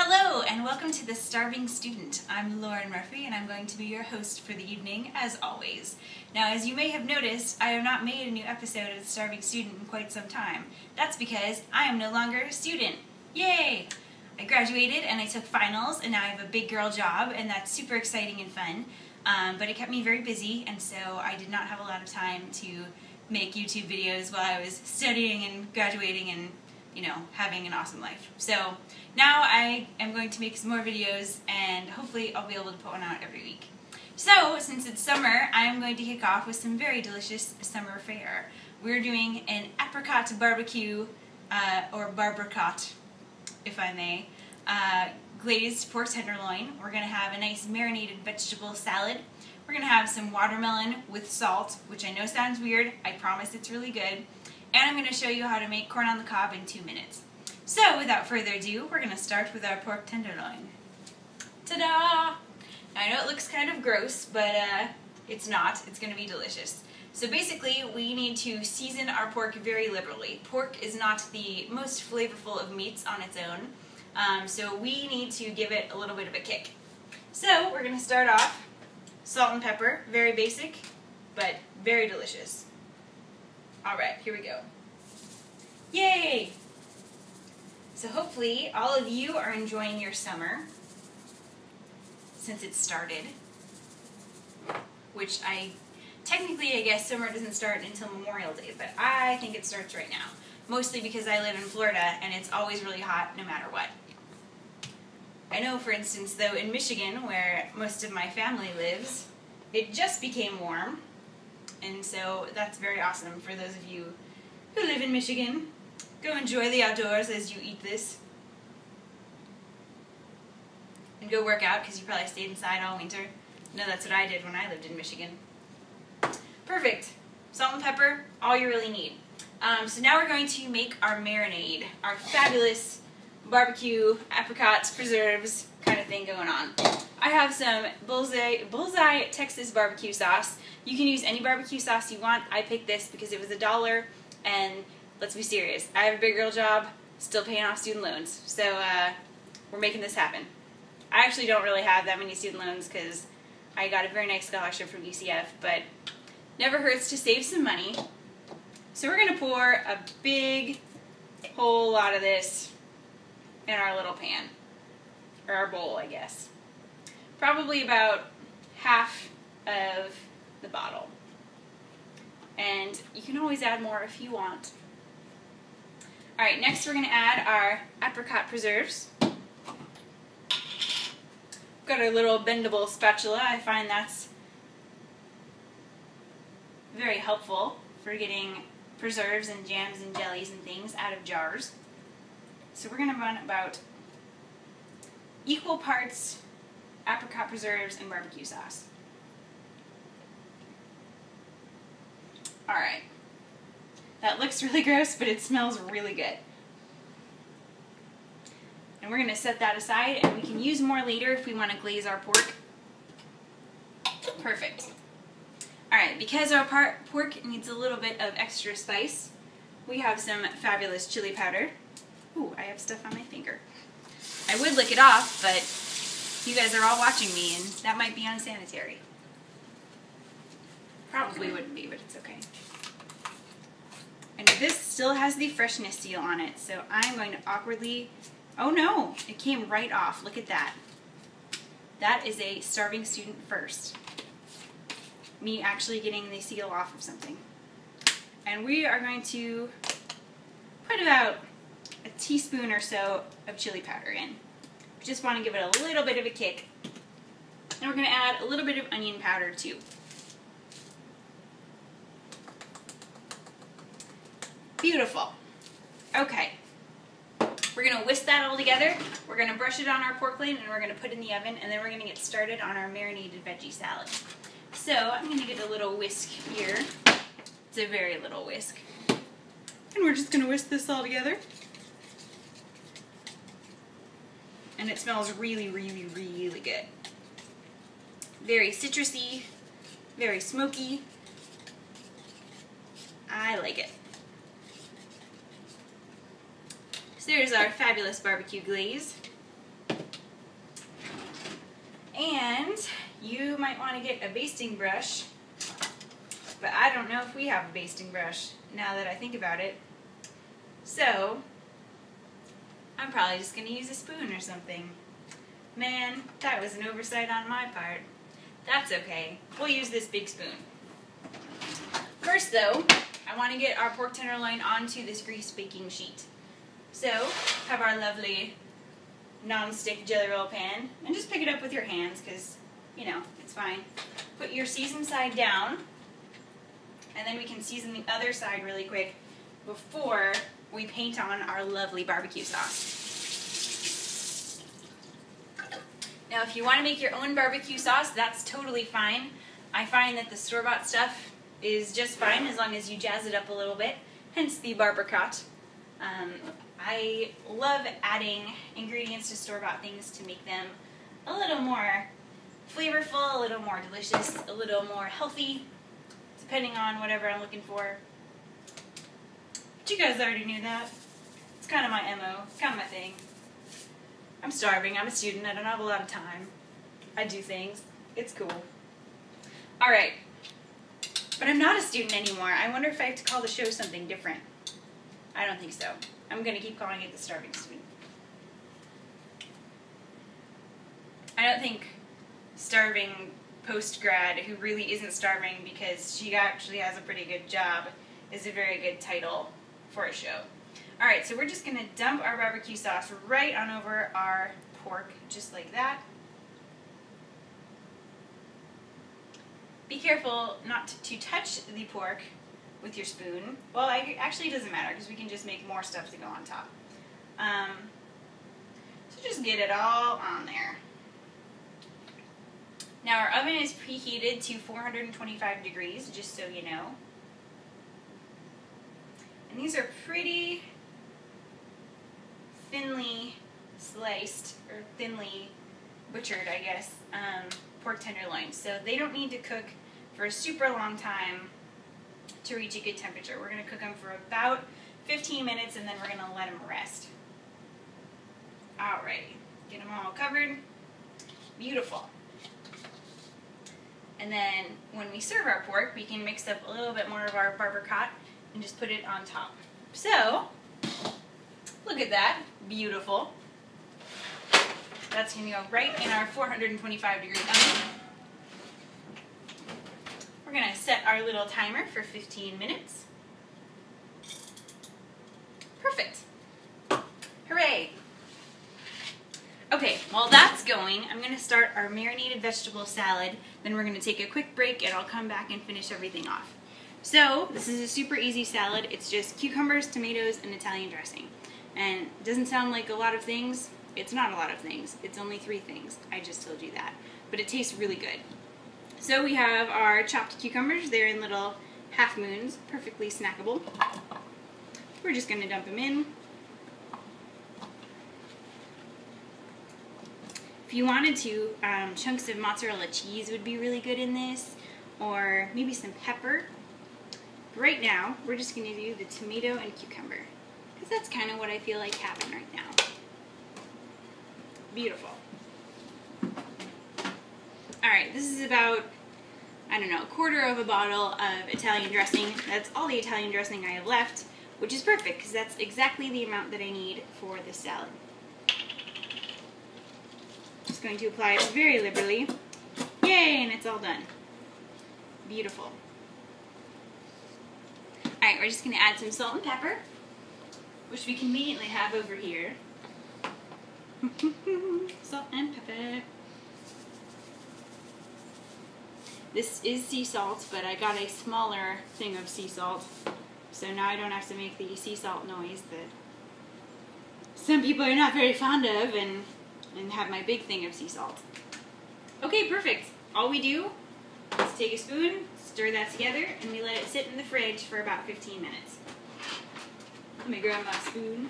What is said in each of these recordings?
Hello and welcome to The Starving Student. I'm Lauren Murphy and I'm going to be your host for the evening as always. Now as you may have noticed, I have not made a new episode of The Starving Student in quite some time. That's because I am no longer a student. Yay! I graduated and I took finals and now I have a big girl job and that's super exciting and fun. But it kept me very busy and so I did not have a lot of time to make YouTube videos while I was studying and graduating and having an awesome life. So now I am going to make some more videos and hopefully I'll be able to put one out every week. So since it's summer, I am going to kick off with some very delicious summer fare. We're doing an apricot barbecue, or barbricot, if I may, glazed pork tenderloin. We're going to have a nice marinated vegetable salad. We're going to have some watermelon with salt, which I know sounds weird. I promise it's really good. And I'm going to show you how to make corn on the cob in 2 minutes. So without further ado, we're going to start with our pork tenderloin. Ta-da! Now I know it looks kind of gross, but it's not. It's going to be delicious. So basically, we need to season our pork very liberally. Pork is not the most flavorful of meats on its own, so we need to give it a little bit of a kick. So we're going to start off salt and pepper, very basic, but very delicious. Alright, here we go. Yay! So hopefully all of you are enjoying your summer since it started, which technically I guess summer doesn't start until Memorial Day, but I think it starts right now, mostly because I live in Florida and it's always really hot no matter what. I know, for instance, though, in Michigan, where most of my family lives, it just became warm. And so that's very awesome for those of you who live in Michigan. Go enjoy the outdoors as you eat this. And go work out because you probably stayed inside all winter. No, that's what I did when I lived in Michigan. Perfect. Salt and pepper, all you really need. So now we're going to make our marinade, our fabulous barbecue, apricots, preserves kind of thing going on. I have some Bullseye Texas barbecue sauce. You can use any barbecue sauce you want. I picked this because it was $1, and let's be serious, I have a big girl job, still paying off student loans, so we're making this happen. I actually don't really have that many student loans because I got a very nice scholarship from UCF, but never hurts to save some money. So we're going to pour a big whole lot of this in our little pan, or our bowl, I guess. Probably about half of the bottle. And you can always add more if you want. Alright, next we're going to add our apricot preserves. Got our little bendable spatula. I find that's very helpful for getting preserves and jams and jellies and things out of jars. So we're going to run about equal parts apricot preserves and barbecue sauce. Alright. That looks really gross, but it smells really good. And we're going to set that aside, and we can use more later if we want to glaze our pork. Perfect. Alright, because our pork needs a little bit of extra spice, we have some fabulous chili powder. Ooh, I have stuff on my finger. I would lick it off, but you guys are all watching me, and that might be unsanitary. Probably wouldn't be, but it's okay. And this still has the freshness seal on it, so I'm going to awkwardly... Oh no! It came right off. Look at that. That is a starving student first. Me actually getting the seal off of something. And we are going to put about a teaspoon or so of chili powder in. We just want to give it a little bit of a kick. And we're going to add a little bit of onion powder too. Beautiful. Okay. We're going to whisk that all together. We're going to brush it on our pork loin and we're going to put it in the oven, and then we're going to get started on our marinated veggie salad. So I'm going to get a little whisk here. It's a very little whisk. And we're just going to whisk this all together. And it smells really, really, really good. Very citrusy, very smoky. I like it. So there's our fabulous barbecue glaze. And you might want to get a basting brush, but I don't know if we have a basting brush now that I think about it. So I'm probably just going to use a spoon or something. Man, that was an oversight on my part. That's okay. We'll use this big spoon. First though, I want to get our pork tenderloin onto this grease baking sheet. So, have our lovely non-stick jelly roll pan, and just pick it up with your hands because, you know, it's fine. Put your seasoned side down, and then we can season the other side really quick before we paint on our lovely barbecue sauce. Now, if you want to make your own barbecue sauce, that's totally fine. I find that the store-bought stuff is just fine as long as you jazz it up a little bit, hence the barbercot. I love adding ingredients to store-bought things to make them a little more flavorful, a little more delicious, a little more healthy, depending on whatever I'm looking for. But you guys already knew that. It's kind of my MO, it's kind of my thing. I'm starving, I'm a student, I don't have a lot of time. I do things, it's cool. Alright, but I'm not a student anymore. I wonder if I have to call the show something different. I don't think so. I'm going to keep calling it the starving student. I don't think starving post-grad who really isn't starving because she actually has a pretty good job is a very good title for a show. Alright, so we're just going to dump our barbecue sauce right on over our pork, just like that. Be careful not to touch the pork with your spoon. Well, actually it doesn't matter because we can just make more stuff to go on top. So just get it all on there. Now our oven is preheated to 425 degrees, just so you know. And these are pretty thinly sliced, or thinly butchered, I guess, pork tenderloins. So they don't need to cook for a super long time to reach a good temperature. We're going to cook them for about 15 minutes and then we're going to let them rest. Alright, get them all covered. Beautiful. And then when we serve our pork, we can mix up a little bit more of our barbercot and just put it on top. So, look at that. Beautiful. That's going to go right in our 425 degree oven. We're going to set our little timer for 15 minutes. Perfect. Hooray. Okay, while that's going, I'm going to start our marinated vegetable salad. Then we're going to take a quick break and I'll come back and finish everything off. So, this is a super easy salad. It's just cucumbers, tomatoes, and Italian dressing. And it doesn't sound like a lot of things. It's not a lot of things. It's only 3 things. I just told you that. But it tastes really good. So we have our chopped cucumbers. They're in little half moons, perfectly snackable. We're just going to dump them in. If you wanted to, chunks of mozzarella cheese would be really good in this, or maybe some pepper. But right now, we're just going to do the tomato and cucumber, because that's kind of what I feel like having right now. Beautiful. Alright, this is about, I don't know, 1/4 of a bottle of Italian dressing. That's all the Italian dressing I have left, which is perfect, because that's exactly the amount that I need for this salad. Just going to apply it very liberally. Yay, and it's all done. Beautiful. Alright, we're just going to add some salt and pepper, which we conveniently have over here. Salt and pepper. This is sea salt, but I got a smaller thing of sea salt, so now I don't have to make the sea salt noise that some people are not very fond of, and have my big thing of sea salt. Okay, perfect. All we do is take a spoon, stir that together, and we let it sit in the fridge for about 15 minutes. Let me grab my spoon.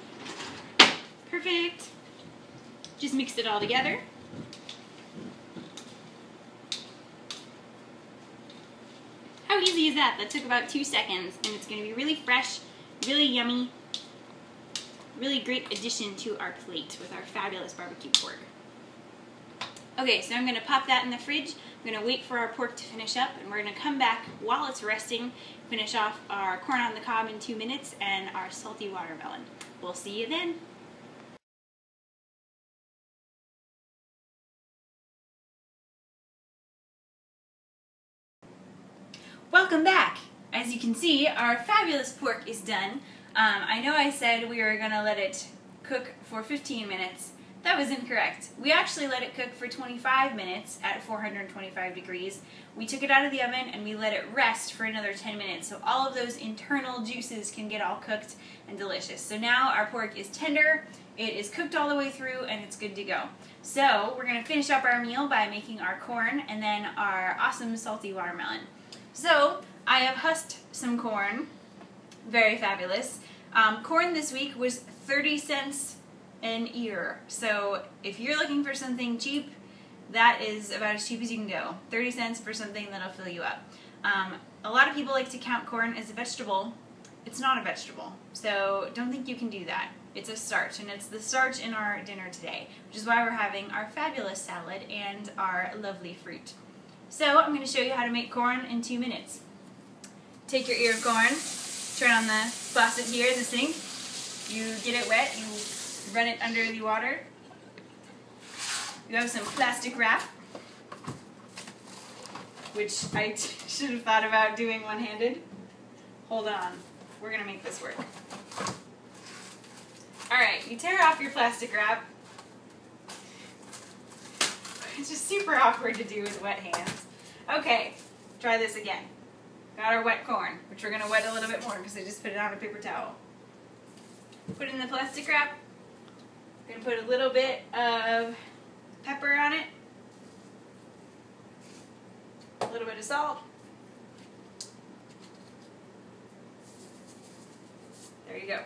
Perfect. Just mix it all together. How easy is that? That took about 2 seconds, and it's going to be really fresh, really yummy, really great addition to our plate with our fabulous barbecue pork. Okay, so I'm going to pop that in the fridge. I'm going to wait for our pork to finish up, and we're going to come back while it's resting, finish off our corn on the cob in 2 minutes and our salty watermelon. We'll see you then. Welcome back! As you can see, our fabulous pork is done. I know I said we were going to let it cook for 15 minutes. That was incorrect. We actually let it cook for 25 minutes at 425 degrees. We took it out of the oven and we let it rest for another 10 minutes so all of those internal juices can get all cooked and delicious. So now our pork is tender, it is cooked all the way through, and it's good to go. So we're going to finish up our meal by making our corn and then our awesome salty watermelon. So I have husked some corn, very fabulous. Corn this week was 30 cents an ear. So if you're looking for something cheap, that is about as cheap as you can go. 30 cents for something that'll fill you up. A lot of people like to count corn as a vegetable. It's not a vegetable, so don't think you can do that. It's a starch, and it's the starch in our dinner today, which is why we're having our fabulous salad and our lovely fruit. So I'm going to show you how to make corn in 2 minutes. Take your ear of corn, turn on the faucet here, the sink. You get it wet, you run it under the water. You have some plastic wrap, which I should have thought about doing one-handed. Hold on, we're going to make this work. Alright, you tear off your plastic wrap. It's just super awkward to do with wet hands. Okay, try this again. Got our wet corn, which we're going to wet a little bit more because I just put it on a paper towel. Put it in the plastic wrap. I'm going to put a little bit of pepper on it. A little bit of salt. There you go.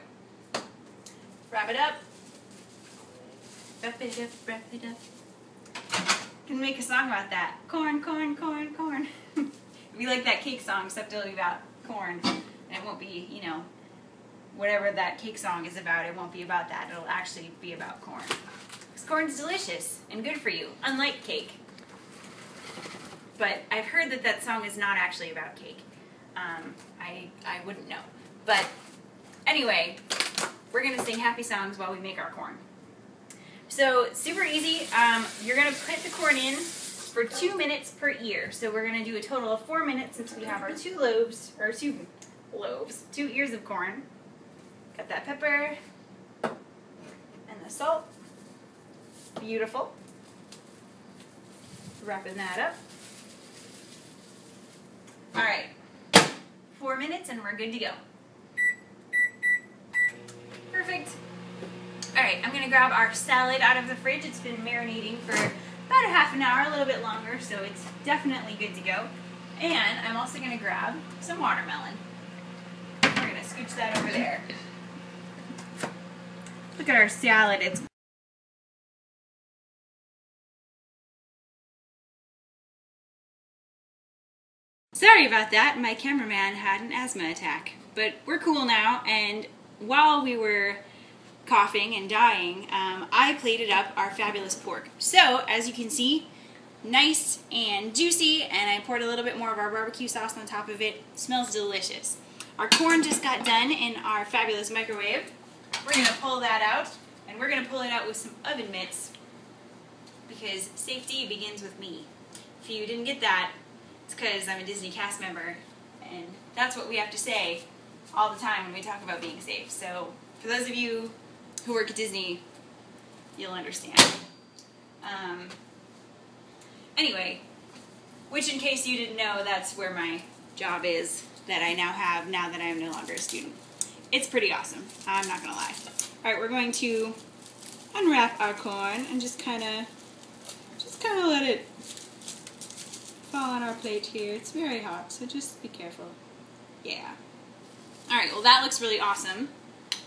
Wrap it up. Wrap it up, wrap it up. Can make a song about that. Corn, corn, corn, corn. It'd be like that cake song, except it'll be about corn. And it won't be, you know, whatever that cake song is about, it won't be about that. It'll actually be about corn. Because corn's delicious and good for you, unlike cake. But I've heard that that song is not actually about cake. I wouldn't know. But anyway, we're going to sing happy songs while we make our corn. So, super easy. You're going to put the corn in for 2 minutes per ear. So we're going to do a total of 4 minutes since we have our 2 ears of corn. Got that pepper and the salt. Beautiful. Wrapping that up. Alright, 4 minutes and we're good to go. Perfect. Alright, I'm going to grab our salad out of the fridge. It's been marinating for about a half an hour, a little bit longer, so it's definitely good to go. And I'm also going to grab some watermelon. We're going to scooch that over there. Look at our salad. It's Sorry about that, my cameraman had an asthma attack. But we're cool now, and while we were coughing and dying, I plated up our fabulous pork. So, as you can see, nice and juicy, and I poured a little bit more of our barbecue sauce on top of it. Smells delicious. Our corn just got done in our fabulous microwave. We're going to pull that out, and we're going to pull it out with some oven mitts, because safety begins with me. If you didn't get that, it's because I'm a Disney cast member, and that's what we have to say all the time when we talk about being safe. So, for those of you who work at Disney, you'll understand. Anyway, which in case you didn't know, that's where my job is that I now have now that I am no longer a student. It's pretty awesome, I'm not gonna lie. Alright, we're going to unwrap our corn and just kinda let it fall on our plate here. It's very hot, so just be careful. Yeah. Alright, well that looks really awesome.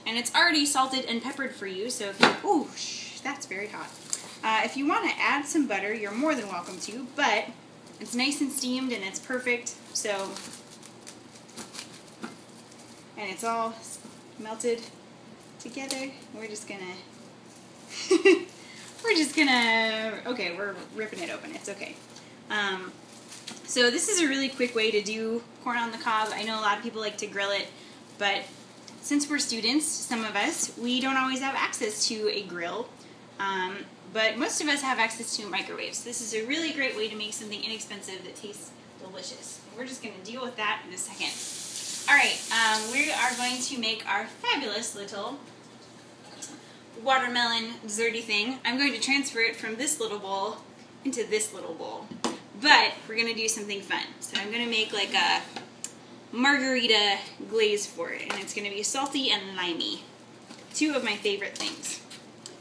And it's already salted and peppered for you, so if you, ooh, that's very hot. If you want to add some butter, you're more than welcome to, but it's nice and steamed and it's perfect, so, and it's all melted together. We're just gonna, we're just gonna, okay, we're ripping it open. It's okay. So this is a really quick way to do corn on the cob. I know a lot of people like to grill it, but since we're students, some of us, we don't always have access to a grill. But most of us have access to a microwave. So this is a really great way to make something inexpensive that tastes delicious. We're just going to deal with that in a second. Alright, we are going to make our fabulous little watermelon desserty thing. I'm going to transfer it from this little bowl into this little bowl. But we're going to do something fun. So I'm going to make like a margarita glaze for it. And it's going to be salty and limey. Two of my favorite things.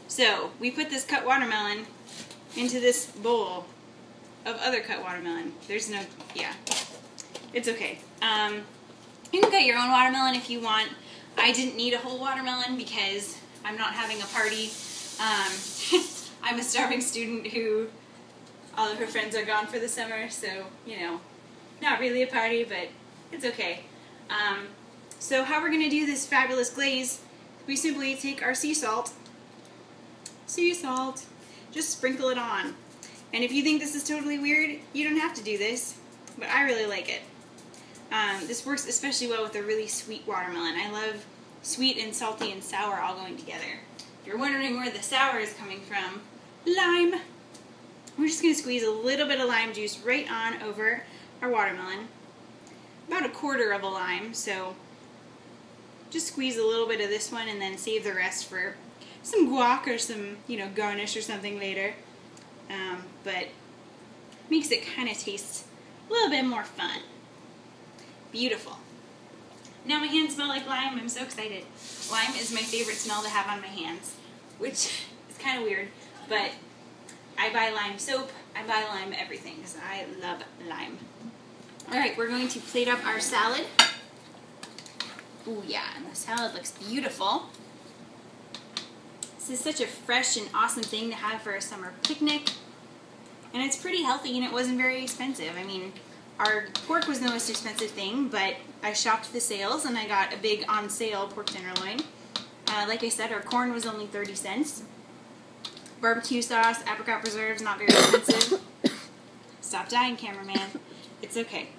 So we put this cut watermelon into this bowl of other cut watermelon. There's no, yeah, it's okay. You can cut your own watermelon if you want. I didn't need a whole watermelon because I'm not having a party. I'm a starving student who all of her friends are gone for the summer, so, you know, not really a party, but it's okay. So how we're going to do this fabulous glaze, we simply take our sea salt, just sprinkle it on. And if you think this is totally weird, you don't have to do this, but I really like it. This works especially well with a really sweet watermelon. I love sweet and salty and sour all going together. If you're wondering where the sour is coming from, lime. We're just going to squeeze a little bit of lime juice right on over our watermelon. About 1/4 of a lime, so just squeeze a little bit of this one and then save the rest for some guac or some, you know, garnish or something later. But makes it kind of taste a little bit more fun. Beautiful. Now my hands smell like lime. I'm so excited. Lime is my favorite smell to have on my hands, which is kind of weird, but I buy lime soap. I buy lime everything because I love lime. Alright, we're going to plate up our salad. Ooh, yeah, and the salad looks beautiful. This is such a fresh and awesome thing to have for a summer picnic. And it's pretty healthy and it wasn't very expensive. I mean, our pork was the most expensive thing, but I shopped the sales and I got a big on sale pork tenderloin. Like I said, our corn was only 30 cents. Barbecue sauce, apricot preserves, not very expensive. Stop dying, cameraman. It's okay.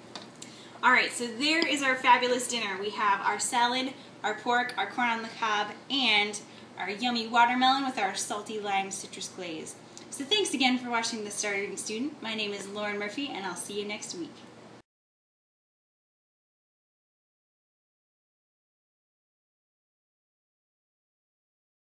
Alright, so there is our fabulous dinner. We have our salad, our pork, our corn on the cob, and our yummy watermelon with our salty lime citrus glaze. So thanks again for watching The Starving Student. My name is Lauren Murphy, and I'll see you next week.